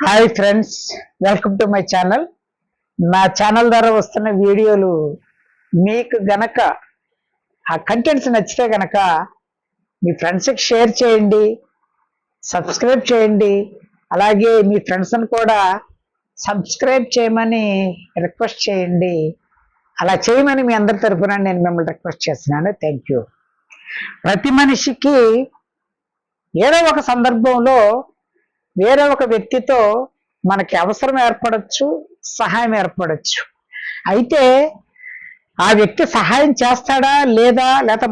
Hi friends, welcome to my channel. నా channel ద్వారా వస్తున్న వీడియోలు మీకు గనక ఆ కంటెంట్స్ నచ్చితే గనక మీ ఫ్రెండ్స్కి షేర్ చేయండి, సబ్స్క్రైబ్ చేయండి. అలాగే మీ ఫ్రెండ్స్ని కూడా సబ్స్క్రైబ్ చేయమని రిక్వెస్ట్ చేయండి. అలా చేయమని మీ అందరి తరఫున నేను మిమ్మల్ని రిక్వెస్ట్ చేస్తున్నాను. Thank you. ప్రతి మనిషికి ఏదో ఒక సందర్భంలో వేరే ఒక వ్యక్తితో మనకి అవసరం ఏర్పడచ్చు, సహాయం ఏర్పడచ్చు. అయితే ఆ వ్యక్తి సహాయం చేస్తాడా లేదా, లేకపోతే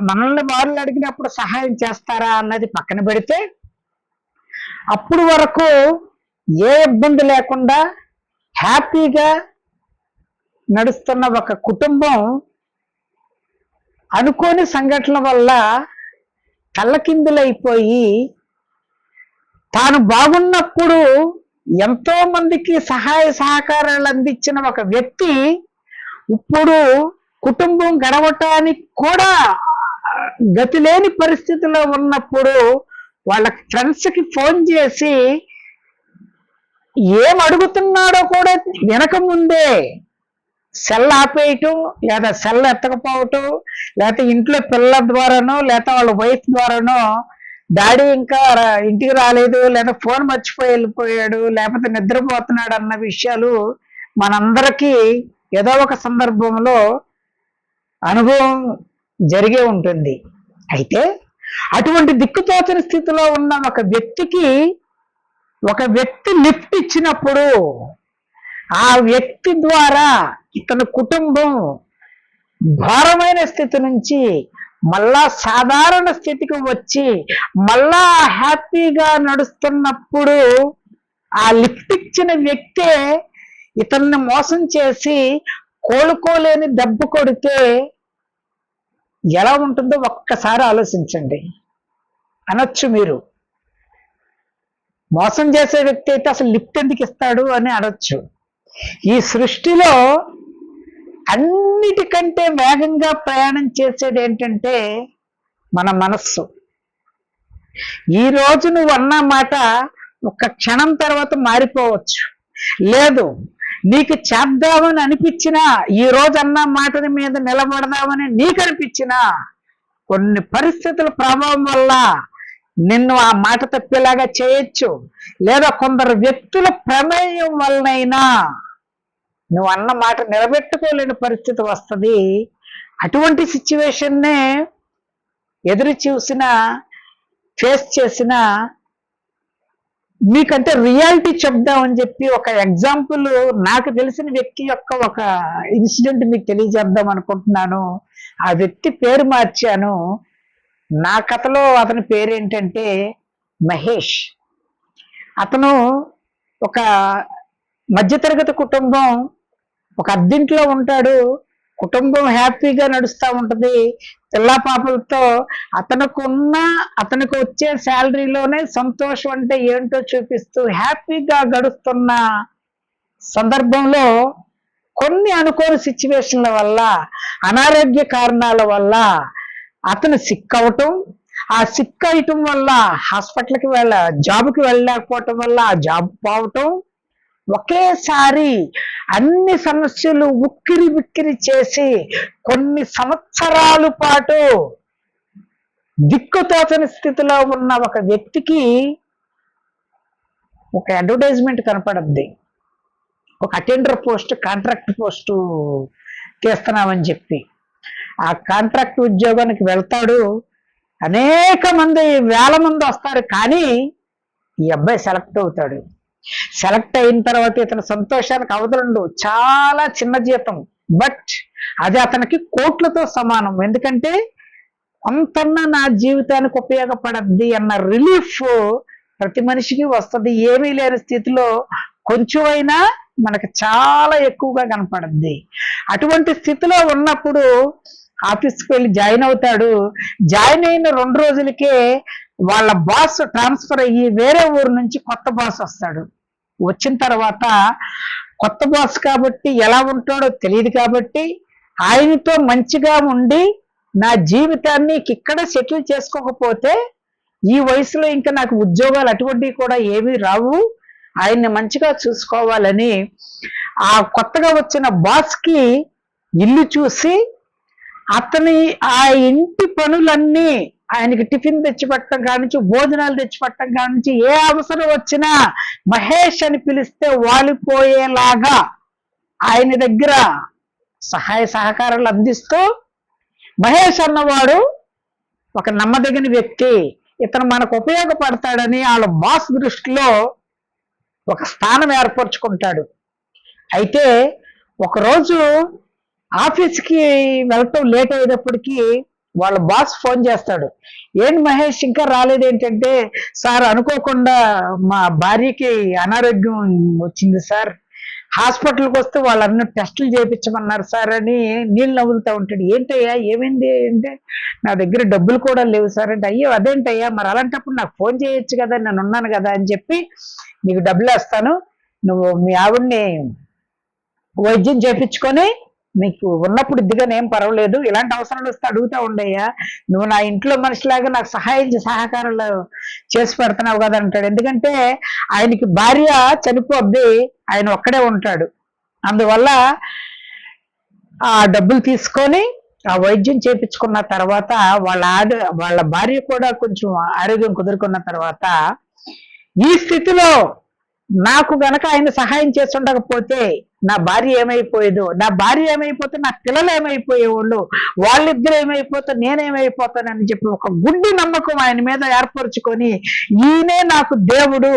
మనల్ని వాళ్ళు అడిగినప్పుడు సహాయం చేస్తారా అన్నది పక్కన పెడితే, అప్పుడు వరకు ఏ ఇబ్బంది లేకుండా హ్యాపీగా నడుస్తున్న ఒక కుటుంబం అనుకోని సంఘటనల వల్ల తల్లకిందులైపోయి తాను బాగున్నప్పుడు ఎంతో మందికి సహాయ సహకారాలు అందించిన ఒక వ్యక్తి ఇప్పుడు కుటుంబం గడవటానికి కూడా గతి లేని పరిస్థితిలో ఉన్నప్పుడు వాళ్ళ ఫ్రెండ్స్కి ఫోన్ చేసి ఏం అడుగుతున్నాడో కూడా వినకముందే సెల్ ఆపేయటం, లేదా సెల్ ఎత్తకపోవటం, లేకపోతే ఇంట్లో పిల్లల ద్వారానో లేకపోతే వాళ్ళ వైఫ్ ద్వారానో డాడీ ఇంకా ఇంటికి రాలేదు, లేదా ఫోన్ మర్చిపోయి వెళ్ళిపోయాడు, లేకపోతే నిద్రపోతున్నాడు అన్న విషయాలు మనందరికీ ఏదో ఒక సందర్భంలో అనుభవం జరిగే ఉంటుంది. అయితే అటువంటి దిక్కుతోచని స్థితిలో ఉన్న ఒక వ్యక్తి లిఫ్ట్ ఇచ్చినప్పుడు ఆ వ్యక్తి ద్వారా ఇతని కుటుంబం ఘోరమైన స్థితి నుంచి మళ్ళా సాధారణ స్థితికి వచ్చి మళ్ళా హ్యాపీగా నడుస్తున్నప్పుడు ఆ లిఫ్ట్ ఇచ్చిన వ్యక్తే ఇతన్ని మోసం చేసి కోలుకోలేని దెబ్బ కొడితే ఎలా ఉంటుందో ఒక్కసారి ఆలోచించండి. అనొచ్చు మీరు, మోసం చేసే వ్యక్తి అయితే అసలు లిఫ్ట్ ఎందుకు ఇస్తాడు అని అనొచ్చు. ఈ సృష్టిలో అన్నిటికంటే వేగంగా ప్రయాణం చేసేది ఏంటంటే మన మనస్సు. ఈ రోజు నువ్వు అన్న మాట ఒక్క క్షణం తర్వాత మారిపోవచ్చు. లేదు, నీకు చేద్దామని అనిపించినా, ఈ రోజు అన్న మాటని మీద నిలబడదామని నీకు అనిపించినా, కొన్ని పరిస్థితుల ప్రభావం వల్ల నిన్ను ఆ మాట తప్పేలాగా చేయొచ్చు. లేదా కొందరు వ్యక్తుల ప్రమేయం వల్లనైనా నువ్వు అన్న మాట నిలబెట్టుకోలేని పరిస్థితి వస్తుంది. అటువంటి సిచ్యువేషన్నే ఎదురు చూసిన, ఫేస్ చేసిన, మీకంటే రియాలిటీ చెప్దామని చెప్పి ఒక ఎగ్జాంపుల్ నాకు తెలిసిన వ్యక్తి యొక్క ఒక ఇన్సిడెంట్ మీకు తెలియజేద్దాం అనుకుంటున్నాను. ఆ వ్యక్తి పేరు మార్చాను. నా కథలో అతని పేరు ఏంటంటే మహేష్. అతను ఒక మధ్యతరగతి కుటుంబం, ఒక అద్దెంట్లో ఉంటాడు. కుటుంబం హ్యాపీగా నడుస్తూ ఉంటుంది. పిల్ల పాపలతో అతనికి వచ్చే శాలరీలోనే సంతోషం అంటే ఏంటో చూపిస్తూ హ్యాపీగా గడుస్తున్న సందర్భంలో కొన్ని అనుకోని సిచ్యువేషన్ల వల్ల, అనారోగ్య కారణాల వల్ల అతను సిక్ అవటం, ఆ సిక్ అవటం వల్ల హాస్పిటల్కి జాబ్కి వెళ్ళలేకపోవటం వల్ల ఆ జాబ్ పోవటం, ఒకేసారి అన్ని సమస్యలు ఉక్కిరి బిక్కిరి చేసి కొన్ని సంవత్సరాల పాటు దిక్కుతోచని స్థితిలో ఉన్న ఒక వ్యక్తికి ఒక అడ్వర్టైజ్మెంట్ కనపడద్ది. ఒక అటెండర్ పోస్ట్, కాంట్రాక్ట్ పోస్టు తీస్తున్నామని చెప్పి ఆ కాంట్రాక్ట్ ఉద్యోగానికి వెళ్తాడు. అనేక మంది, వేల మంది వస్తారు, కానీ ఈ అబ్బాయి సెలెక్ట్ అవుతాడు. సెలెక్ట్ అయిన తర్వాత ఇతని సంతోషానికి అవధులుండు. చాలా చిన్న జీతం, బట్ అది అతనికి కోట్లతో సమానం. ఎందుకంటే కొంతన్నా నా జీవితానికి ఉపయోగపడద్ది అన్న రిలీఫ్ ప్రతి మనిషికి వస్తుంది. ఏమీ లేని స్థితిలో కొంచెమైనా మనకు చాలా ఎక్కువగా కనపడద్ది. అటువంటి స్థితిలో ఉన్నప్పుడు ఆఫీస్కి వెళ్ళి జాయిన్ అవుతాడు. జాయిన్ అయిన 2 రోజులకే వాళ్ళ బాస్ ట్రాన్స్ఫర్ అయ్యి వేరే ఊరు నుంచి కొత్త బాస్ వస్తాడు. వచ్చిన తర్వాత కొత్త బాస్ కాబట్టి ఎలా ఉంటాడో తెలియదు కాబట్టి ఆయనతో మంచిగా ఉండి నా జీవితాన్ని ఇక్కడ సెటిల్ చేసుకోకపోతే ఈ వయసులో ఇంకా నాకు ఉద్యోగాలు అటువంటివి కూడా ఏమీ రావు, ఆయన్ని మంచిగా చూసుకోవాలని ఆ కొత్తగా వచ్చిన బాస్ కి ఇల్లు చూసి అతని ఆ ఇంటి పనులన్నీ ఆయనకి టిఫిన్ తెచ్చిపెట్టడం కానించి భోజనాలు తెచ్చిపెట్టడం కానించి ఏ అవసరం వచ్చినా మహేష్ అని పిలిస్తే వాలిపోయేలాగా ఆయన దగ్గర సహాయ సహకారాలు అందిస్తూ మహేష్ అన్నవాడు ఒక నమ్మదగిన వ్యక్తి, ఇతను మనకు ఉపయోగపడతాడని వాళ్ళ బాస్ దృష్టిలో ఒక స్థానం ఏర్పరచుకుంటాడు. అయితే ఒకరోజు ఆఫీస్కి వెళ్ళటం లేట్ అయ్యేటప్పటికి వాళ్ళ బాస్ ఫోన్ చేస్తాడు. ఏంటి మహేష్ ఇంకా రాలేదేంటంటే, సార్ అనుకోకుండా మా భార్యకి అనారోగ్యం వచ్చింది సార్, హాస్పిటల్కి వస్తే వాళ్ళన్నీ టెస్టులు చేయించమన్నారు సార్ అని నీళ్ళు నవ్వులుతూ ఉంటాడు. ఏంటయ్యా ఏమైంది అంటే, నా దగ్గర డబ్బులు కూడా లేవు సార్ అంటే, అయ్యో అదేంటయ్యా మరి అలాంటప్పుడు నాకు ఫోన్ చేయొచ్చు కదా, నేను ఉన్నాను కదా అని చెప్పి నీకు డబ్బులు వేస్తాను, నువ్వు మీ ఆవిడ్ని వైద్యం చేయించుకొని నీకు ఉన్నప్పుడు ఇదిగానే ఏం పర్వాలేదు, ఇలాంటి అవసరాలు వస్తే అడుగుతా ఉండయ్యా, నువ్వు నా ఇంట్లో మనిషిలాగా నాకు సహకారాలు చేసి పెడుతున్నావు కదా అంటాడు. ఎందుకంటే ఆయనకి భార్య చనిపోద్ది, ఆయన ఒక్కడే ఉంటాడు. అందువల్ల ఆ డబ్బులు తీసుకొని ఆ వైద్యం చేయించుకున్న తర్వాత వాళ్ళ భార్య కూడా కొంచెం ఆరోగ్యం కుదురుకున్న తర్వాత, ఈ స్థితిలో నాకు గనక ఆయన సహాయం చేసి ఉండకపోతే నా భార్య ఏమైపోయేదో, నా భార్య ఏమైపోతే నా పిల్లలు ఏమైపోయేవాళ్ళు, వాళ్ళిద్దరు ఏమైపోతే నేనేమైపోతానని చెప్పి ఒక గుడ్డి నమ్మకం ఆయన మీద ఏర్పరచుకొని, ఈయనే నాకు దేవుడు,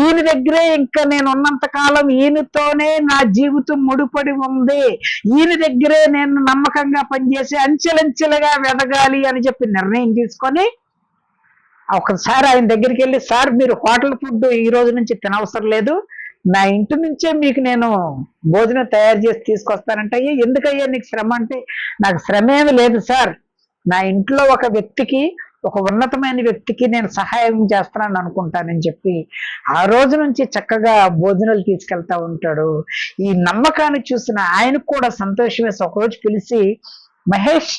ఈయన దగ్గరే ఇంకా నేను ఉన్నంత కాలం ఈయనతోనే నా జీవితం ముడిపడి ఉంది, ఈయన దగ్గరే నేను నమ్మకంగా పనిచేసి అంచెలంచెలుగా వెదగాలి అని చెప్పి నిర్ణయం తీసుకొని ఒకసారి ఆయన దగ్గరికి వెళ్ళి, సార్ మీరు హోటల్ ఫుడ్ ఈ రోజు నుంచి తినవసరం లేదు, నా ఇంటి నుంచే మీకు నేను భోజనం తయారు చేసి తీసుకొస్తానంటే, అయ్యా ఎందుకయ్యా నీకు శ్రమ అంటే, నాకు శ్రమ ఏమి లేదు సార్, నా ఇంట్లో ఒక వ్యక్తికి, ఒక ఉన్నతమైన వ్యక్తికి నేను సహాయం చేస్తున్నాను అనుకుంటానని చెప్పి ఆ రోజు నుంచి చక్కగా భోజనాలు తీసుకెళ్తా ఉంటాడు. ఈ నమ్మకాన్ని చూసిన ఆయనకు కూడా సంతోషం వేసి ఒకరోజు పిలిచి, మహేష్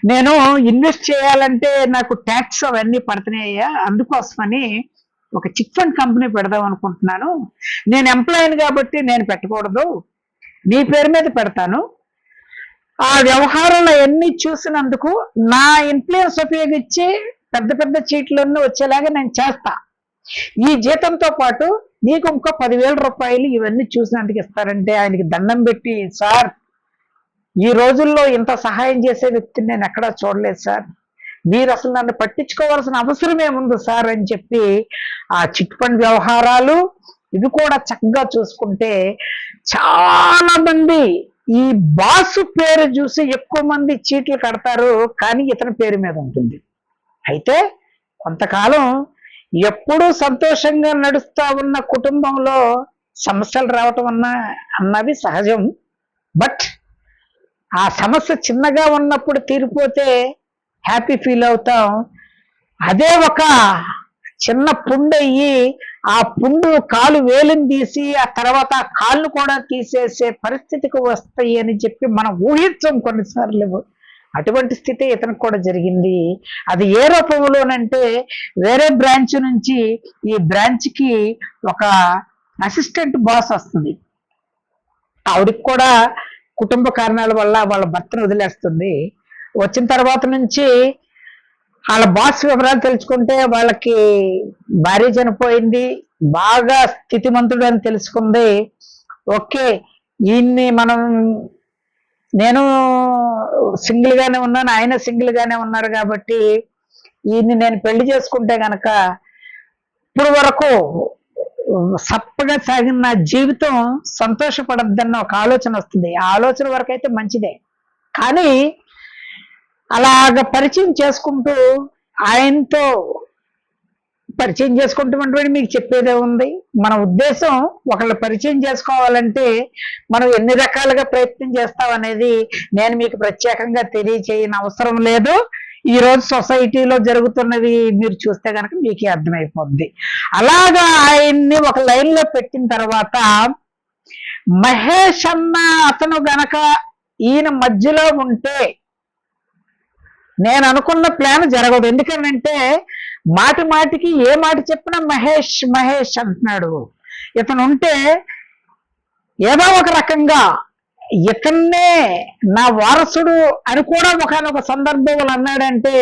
నేను ఇన్వెస్ట్ చేయాలంటే నాకు ట్యాక్స్ అవన్నీ పడుతున్నాయ్యా, అందుకోసమని ఒక చిట్ ఫండ్ కంపెనీ పెడదాం అనుకుంటున్నాను, నేను ఎంప్లాయీని కాబట్టి నేను పెట్టకూడదు, నీ పేరు మీద పెడతాను, ఆ వ్యవహారాలు అన్ని చూసినందుకు నా ఇన్ఫ్లుయెన్స్ ఉపయోగించి పెద్ద పెద్ద చీట్లన్నీ వచ్చేలాగా నేను చేస్తా, ఈ జీతంతో పాటు నీకు ఇంకో 10,000 రూపాయలు ఇవన్నీ చూసినందుకు ఇస్తారంటే ఆయనకి దండం పెట్టి, సార్ ఈ రోజుల్లో ఇంత సహాయం చేసే వ్యక్తిని నేను ఎక్కడా చూడలేదు సార్, మీరు అసలు నన్ను పట్టించుకోవాల్సిన అవసరం ఏముంది సార్ అని చెప్పి ఆ చిట్ ఫండ్ వ్యవహారాలు ఇవి కూడా చక్కగా చూసుకుంటే చాలా మంది ఈ బాసు పేరు చూసి ఎక్కువ మంది చీట్లు కడతారు, కానీ ఇతని పేరు మీద ఉంటుంది. అయితే కొంతకాలం ఎప్పుడూ సంతోషంగా నడుస్తా ఉన్న కుటుంబంలో సమస్యలు రావటం అన్నవి సహజం. బట్ ఆ సమస్య చిన్నగా ఉన్నప్పుడు తీరిపోతే హ్యాపీ ఫీల్ అవుతాం. అదే ఒక చిన్న పుండు అయ్యి ఆ పుండు కాలు వేలుని తీసి ఆ తర్వాత ఆ కాళ్ళు కూడా తీసేసే పరిస్థితికి వస్తాయి అని చెప్పి మనం ఊహించం కొన్నిసార్లు. అటువంటి స్థితి ఇతనికి కూడా జరిగింది. అది ఏ రూపంలోనంటే వేరే బ్రాంచ్ నుంచి ఈ బ్రాంచ్కి ఒక అసిస్టెంట్ బాస్ వస్తుంది. ఆవిడికి కూడా కుటుంబ కారణాల వల్ల వాళ్ళ భర్తను వదిలేస్తుంది. వచ్చిన తర్వాత నుంచి వాళ్ళ బాస్ వివరాలు తెలుసుకుంటే వాళ్ళకి భార్య చనిపోయింది, బాగా స్థితిమంతుడు అని తెలుసుకుంది. ఓకే, ఈయన్ని నేను సింగిల్ గానే ఉన్నాను, ఆయన సింగిల్ గానే ఉన్నారు కాబట్టి ఈయన్ని నేను పెళ్లి చేసుకుంటే గనక ఇప్పుడు వరకు సప్పగా సాగిన నా జీవితం సంతోషపడద్దన్న ఒక ఆలోచన వస్తుంది. ఆ ఆలోచన వరకు అయితే మంచిదే, కానీ అలాగ పరిచయం చేసుకుంటూ ఆయనతో పరిచయం చేసుకుంటామంటే మీకు చెప్పేదే ఉంది. మన ఉద్దేశం ఒకళ్ళు పరిచయం చేసుకోవాలంటే మనం ఎన్ని రకాలుగా ప్రయత్నం చేస్తామనేది నేను మీకు ప్రత్యేకంగా తెలియచేయని అవసరం లేదు. ఈ రోజు సొసైటీలో జరుగుతున్నవి మీరు చూస్తే కనుక మీకే అర్థమైపోద్ది. అలాగా ఆయన్ని ఒక లైన్ లో పెట్టిన తర్వాత మహేష్ అన్న అతను గనక ఈయన మధ్యలో ఉంటే నేను అనుకున్న ప్లాన్ జరగదు. ఎందుకంటే మాటి మాటికి ఏ మాట చెప్పినా మహేష్ మహేష్ అంటున్నాడు. ఇతను ఉంటే ఏదో ఒక రకంగా ఇతన్నే నా వారసుడు అని కూడా ఒకనొక సందర్భంలో అన్నాడంటే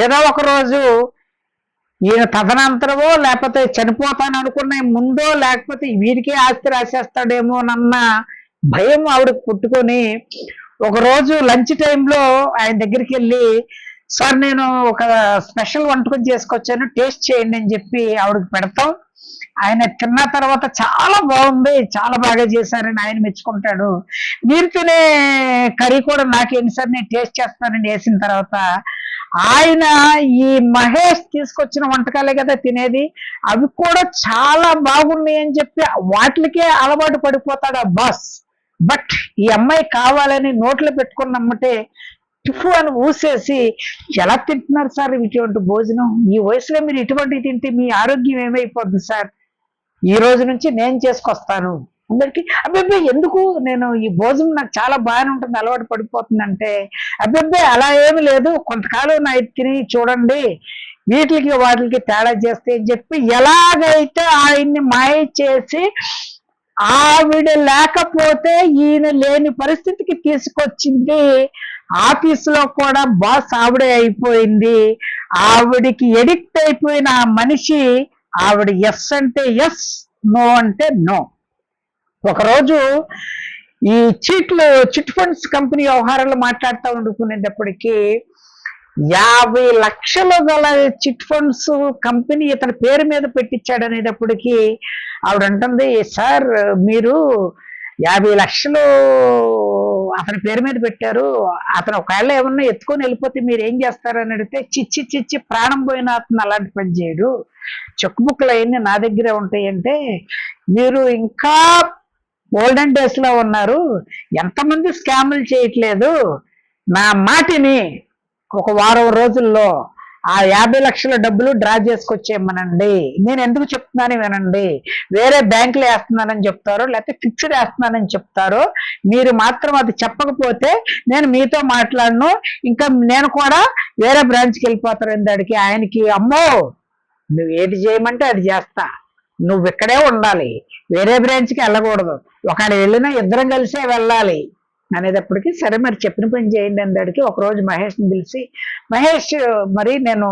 ఏదో ఒక రోజు ఈయన తదనంతరమో లేకపోతే చనిపోతాను అనుకున్న ముందో లేకపోతే వీరికే ఆస్తి రాసేస్తాడేమోనన్న భయం ఆవిడకు పుట్టుకొని ఒకరోజు లంచ్ టైంలో ఆయన దగ్గరికి వెళ్ళి, సార్ నేను ఒక స్పెషల్ వంటకం చేసుకొచ్చాను, టేస్ట్ చేయండి అని చెప్పి ఆవిడకి పెడతాం. ఆయన తిన్న తర్వాత చాలా బాగుంది, చాలా బాగా చేశారని ఆయన మెచ్చుకుంటాడు. మీరు తినే కర్రీ కూడా నాకేంటి సార్, నేను టేస్ట్ చేస్తానని వేసిన తర్వాత ఆయన ఈ మహేష్ తీసుకొచ్చిన వంటకాలే కదా తినేది, అవి కూడా చాలా బాగున్నాయి అని చెప్పి వాటికే అలవాటు పడిపోతాడు ఆ బాస్. బట్ ఈ అమ్మాయి కావాలని నోట్లో పెట్టుకున్నమ్మటే టిఫు అని ఊసేసి, ఎలా తింటున్నారు సార్ ఇటువంటి భోజనం, ఈ వయసులో మీరు ఇటువంటివి తింటే మీ ఆరోగ్యం ఏమైపోద్ది సార్, ఈ రోజు నుంచి నేను చేసుకొస్తాను అందరికి. అబ్బాయి ఎందుకు, నేను ఈ భోజనం నాకు చాలా బాగానే ఉంటుంది, అలవాటు పడిపోతుందంటే, అబ్బాయి అలా ఏమి లేదు, కొంతకాలం నా తిని చూడండి, వీటికి వాటికి తేడా చేస్తే అని చెప్పి ఎలాగైతే ఆయన్ని మాయ చేసి ఆవిడ లేకపోతే ఈయన లేని పరిస్థితికి తీసుకొచ్చింది. ఆఫీసులో కూడా బాస్ ఆవిడే అయిపోయింది. ఆవిడికి ఎడిక్ట్ అయిపోయిన ఆ మనిషి ఆవిడ ఎస్ అంటే ఎస్, నో అంటే నో. ఒకరోజు ఈ చిట్ ఫండ్స్ కంపెనీ వ్యవహారాలు మాట్లాడుతూ ఉండుకునేటప్పటికీ 50 లక్షలు గల చిట్ ఫండ్స్ కంపెనీ ఇతని పేరు మీద పెట్టించాడు అనేటప్పటికీ ఆవిడ అంటుంది, సార్ మీరు 50 లక్షలు అతని పేరు మీద పెట్టారు, అతను ఒకవేళ ఏమన్నా ఎత్తుకొని వెళ్ళిపోతే మీరు ఏం చేస్తారని అడిగితే, చిచ్చి చిచ్చి ప్రాణం పోయిన అతను అలాంటి పని చేయడు, చెక్ బుక్లు అవన్నీ నా దగ్గరే ఉంటాయంటే, మీరు ఇంకా ఓల్డెన్ డేస్ లో ఉన్నారు, ఎంతమంది స్కాములు చేయట్లేదు, నా మాటిని ఒక వారం రోజుల్లో ఆ 50 లక్షల డబ్బులు డ్రా చేసుకొచ్చేయమనండి. నేను ఎందుకు చెప్తున్నాను వినండి, వేరే బ్యాంకులో వేస్తున్నానని చెప్తారో లేకపోతే ఫిక్స్డ్ వేస్తున్నానని చెప్తారో, మీరు మాత్రం అది చెప్పకపోతే నేను మీతో మాట్లాడను, ఇంకా నేను కూడా వేరే బ్రాంచ్కి వెళ్ళిపోతాను. దానికి ఆయనకి, అమ్మో నువ్వు ఏది చేయమంటే అది చేస్తా, నువ్వు ఇక్కడే ఉండాలి, వేరే బ్రాంచ్కి వెళ్ళకూడదు, ఒకవేళ వెళ్ళినా ఇద్దరం కలిసే వెళ్ళాలి అనేటప్పటికి, సరే మరి చెప్పిన పని చేయండి అందరికి. ఒకరోజు మహేష్ని పిలిచి, మహేష్ మరి నేను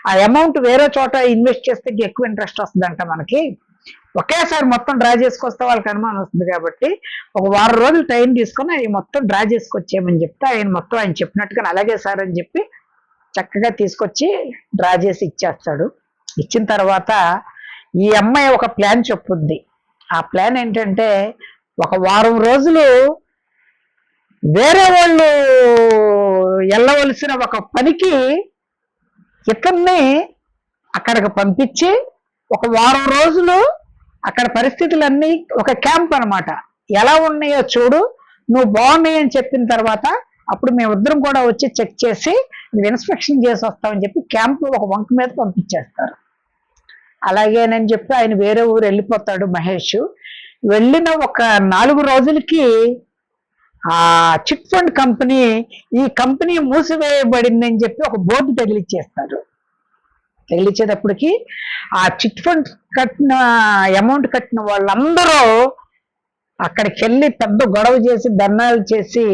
ఆ అమౌంట్ వేరే చోట ఇన్వెస్ట్ చేస్తే ఎక్కువ ఇంట్రెస్ట్ వస్తుందంట మనకి, ఒకేసారి మొత్తం డ్రా చేసుకొస్తే వాళ్ళకి అనుమానం వస్తుంది కాబట్టి ఒక వారం రోజులు టైం తీసుకొని అవి మొత్తం డ్రా చేసుకొచ్చేయమని చెప్తే ఆయన మొత్తం ఆయన చెప్పినట్టుగా అలాగే సార్ అని చెప్పి చక్కగా తీసుకొచ్చి డ్రా చేసి ఇచ్చేస్తాడు. ఇచ్చిన తర్వాత ఈ అమ్మాయి ఒక ప్లాన్ చెప్పుద్ది. ఆ ప్లాన్ ఏంటంటే, ఒక వారం రోజులు వేరే వాళ్ళు వెళ్ళవలసిన ఒక పనికి ఇతన్ని అక్కడికి పంపించి ఒక వారం రోజులు అక్కడ పరిస్థితులన్నీ ఒక క్యాంప్ అనమాట, ఎలా ఉన్నాయో చూడు, నువ్వు బాగున్నాయి అని చెప్పిన తర్వాత అప్పుడు మేమిద్దరం కూడా వచ్చి చెక్ చేసి ఇన్స్పెక్షన్ చేసి వస్తామని చెప్పి క్యాంప్ ఒక వంక మీద పంపించేస్తారు. అలాగేనని చెప్పి ఆయన వేరే ఊరు వెళ్ళిపోతాడు మహేష్. వెళ్ళిన ఒక 4 రోజులకి ఆ చిట్ ఫండ్ కంపెనీ, ఈ కంపెనీ మూసివేయబడిందని చెప్పి ఒక బోర్డు తగిలిచ్చేస్తారు. తగిలిచ్చేటప్పటికి ఆ చిట్ ఫండ్ కట్టిన అమౌంట్ కట్టిన వాళ్ళందరూ అక్కడికి వెళ్ళి పెద్ద గొడవ చేసి ధర్నాలు చేసి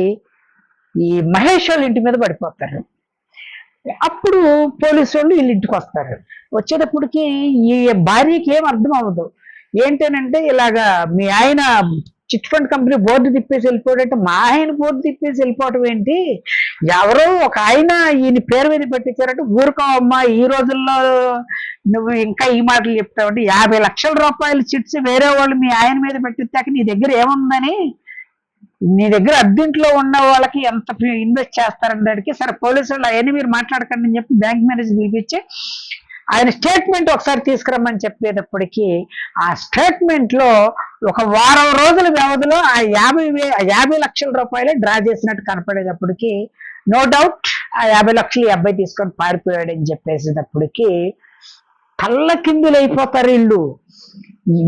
ఈ మహేష్ వాళ్ళ ఇంటి మీద పడిపోతారు. అప్పుడు పోలీసు వాళ్ళు వీళ్ళ ఇంటికి వస్తారు. వచ్చేటప్పటికి ఈ భార్యకి ఏం అర్థం అవ్వదు. ఏంటనంటే, ఇలాగా మీ ఆయన చిట్ ఫండ్ కంపెనీ బోర్డు తిప్పేసి వెళ్ళిపోవడంటే, మా ఆయన బోర్డు తిప్పేసి వెళ్ళిపోవడం ఏంటి, ఎవరో ఒక ఆయన ఈయన పేరు మీద పెట్టించారంటే, ఊరుకోవమ్మా ఈ రోజుల్లో నువ్వు ఇంకా ఈ మాటలు చెప్తావంటే, 50 లక్షల రూపాయలు చిట్స్ వేరే వాళ్ళు మీ ఆయన మీద పెట్టిస్తాక నీ దగ్గర ఏముందని, నీ దగ్గర అద్దెంట్లో ఉన్న వాళ్ళకి ఎంత ఇన్వెస్ట్ చేస్తారనడానికి, సరే పోలీసు వాళ్ళు అవన్నీ మీరు మాట్లాడకండి అని చెప్పి బ్యాంక్ మేనేజర్ పిలిపించి ఆయన స్టేట్మెంట్ ఒకసారి తీసుకురమ్మని చెప్పేటప్పటికి ఆ స్టేట్మెంట్ లో ఒక వారం రోజుల వ్యవధిలో ఆ 50 లక్షల రూపాయలు డ్రా చేసినట్టు కనపడేటప్పటికి నో డౌట్ ఆ 50 లక్షలు ఈ అబ్బాయి తీసుకొని పారిపోయాడు అని చెప్పేసేటప్పటికి తల్ల కిందులు అయిపోతారు వీళ్ళు.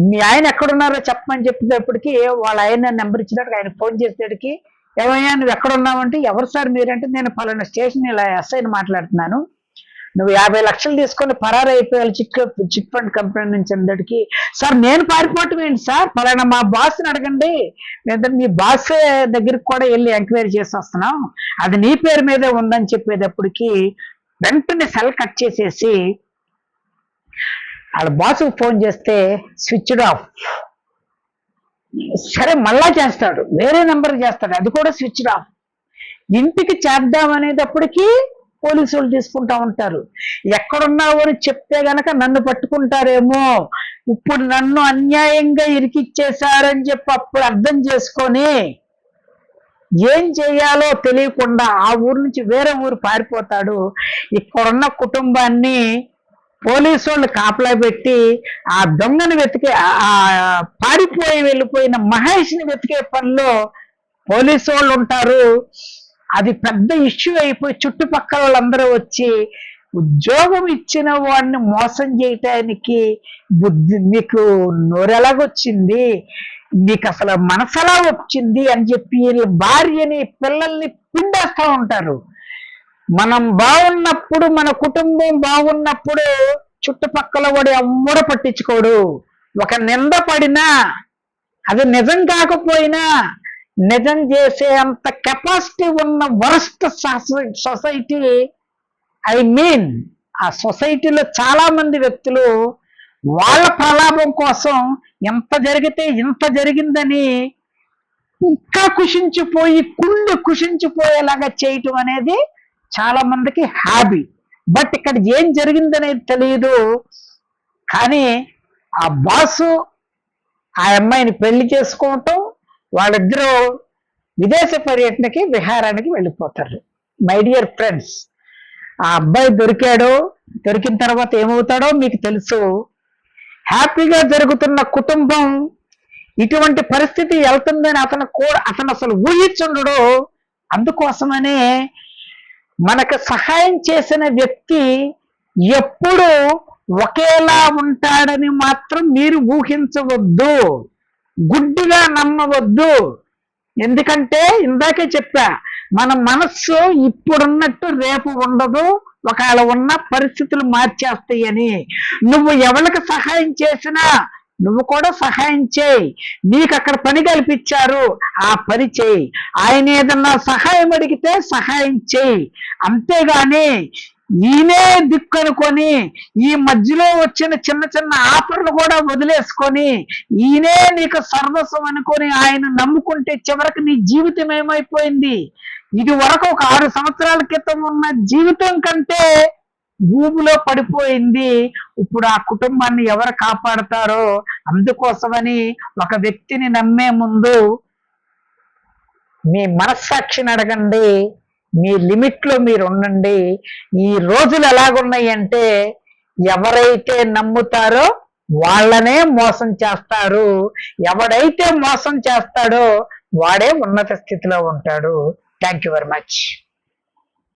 మీ ఆయన ఎక్కడున్నారో చెప్పమని చెప్పేటప్పటికి వాళ్ళ ఆయన నెంబర్ ఇచ్చినట్టు ఆయన ఫోన్ చేసేటికి, ఏమయ్యా నువ్వు ఎక్కడున్నావంటే, ఎవరు సార్ మీరంటే, నేను పలానా స్టేషన్ ఇలా ఎస్ఐని మాట్లాడుతున్నాను, నువ్వు 50 లక్షలు తీసుకొని పరారు అయిపోయాలి చిట్ ఫండ్ కంపెనీ నుంచి అందరికి. సార్ నేను పారిపోవటం ఏంటి సార్, పలానా మా బాస్ని అడగండి, లేదంటే మీ బాస్ దగ్గరికి కూడా వెళ్ళి ఎంక్వైరీ చేసి వస్తున్నాం, అది నీ పేరు మీదే ఉందని చెప్పేటప్పటికి వెంటనే సెల్ కట్ చేసేసి వాళ్ళ బాసుకు ఫోన్ చేస్తే స్విచ్డ్ ఆఫ్. సరే మళ్ళా చేస్తాడు, వేరే నెంబర్ చేస్తాడు, అది కూడా స్విచ్డ్ ఆఫ్. ఇంటికి చేద్దాం అనేటప్పటికీ పోలీసు వాళ్ళు తీసుకుంటా ఉంటారు. ఎక్కడున్నావు అని చెప్తే గనక నన్ను పట్టుకుంటారేమో, ఇప్పుడు నన్ను అన్యాయంగా ఇరికిచ్చేశారని చెప్పి అప్పుడు అర్థం చేసుకొని ఏం చేయాలో తెలియకుండా ఆ ఊరు నుంచి వేరే ఊరు పారిపోతాడు. ఇక్కడున్న కుటుంబాన్ని పోలీసు వాళ్ళు కాపలా పెట్టి ఆ దొంగను వెతికే, ఆ పారిపోయి వెళ్ళిపోయిన మహేష్ని వెతికే పనిలో పోలీసు వాళ్ళు ఉంటారు. అది పెద్ద ఇష్యూ అయిపోయి చుట్టుపక్కల వాళ్ళందరూ వచ్చి ఉద్యోగం ఇచ్చిన వాడిని మోసం చేయటానికి బుద్ధి మీకు నోరెలాగొచ్చింది, మీకు అసలు మనసలా వచ్చింది అని చెప్పి భార్యని పిల్లల్ని పిండేస్తూ ఉంటారు. మనం బాగున్నప్పుడు, మన కుటుంబం బాగున్నప్పుడు చుట్టుపక్కల వాడు ఎవ్వడ పట్టించుకోడు. ఒక నింద పడినా అది నిజం కాకపోయినా నిజం చేసే అంత కెపాసిటీ ఉన్న వరస్ట్ సొసైటీ, ఐ మీన్ ఆ సొసైటీలో చాలా మంది వ్యక్తులు వాళ్ళ ప్రలాభం కోసం ఎంత జరిగితే ఇంత జరిగిందని ఇంకా కుషించిపోయి కుళ్ళు కుషించిపోయేలాగా చేయటం అనేది చాలా మందికి హాబీ. బట్ ఇక్కడ ఏం జరిగిందనేది తెలియదు. కానీ ఆ బాసు ఆ అమ్మాయిని పెళ్లి చేసుకోవటం, వాళ్ళిద్దరూ విదేశ పర్యటనకి విహారానికి వెళ్ళిపోతారు. మై డియర్ ఫ్రెండ్స్, ఆ అబ్బాయి దొరికాడు, దొరికిన తర్వాత ఏమవుతాడో మీకు తెలుసు. హ్యాపీగా జరుగుతున్న కుటుంబం ఇటువంటి పరిస్థితి వెళ్తుందని అతను అసలు ఊహించుండడు. అందుకోసమనే మనకు సహాయం చేసిన వ్యక్తి ఎప్పుడు ఒకేలా ఉంటాడని మాత్రం మీరు ఊహించవద్దు, గుడ్డిగా నమ్మవద్దు. ఎందుకంటే ఇందాకే చెప్పా, మన మనస్సు ఇప్పుడున్నట్టు రేపు ఉండదు, ఒకవేళ ఉన్న పరిస్థితులు మార్చేస్తాయని. నువ్వు ఎవరికి సహాయం చేసినా నువ్వు కూడా సహాయం చేయి. నీకు అక్కడ పని కల్పించారు, ఆ పని చేయి. ఆయన ఏదన్నా సహాయం అడిగితే సహాయం చేయి. అంతేగాని ఈయనే దిక్కు అనుకొని ఈ మధ్యలో వచ్చిన చిన్న చిన్న ఆఫర్లు కూడా వదిలేసుకొని ఈయనే నీకు సర్వస్వం అనుకొని ఆయన నమ్ముకుంటే చివరికి నీ జీవితం ఏమైపోయింది? ఇది వరకు ఒక 6 సంవత్సరాల క్రితం ఉన్న జీవితం కంటే భూమిలో పడిపోయింది. ఇప్పుడు ఆ కుటుంబాన్ని ఎవరు కాపాడతారో? అందుకోసమని ఒక వ్యక్తిని నమ్మే ముందు మీ మనస్సాక్షిని అడగండి, మీ లిమిట్ లో మీరు ఉండండి. ఈ రోజులు ఎలాగున్నాయి అంటే ఎవరైతే నమ్ముతారో వాళ్ళనే మోసం చేస్తారు, ఎవడైతే మోసం చేస్తాడో వాడే ఉన్నత స్థితిలో ఉంటాడు. Thank you very much.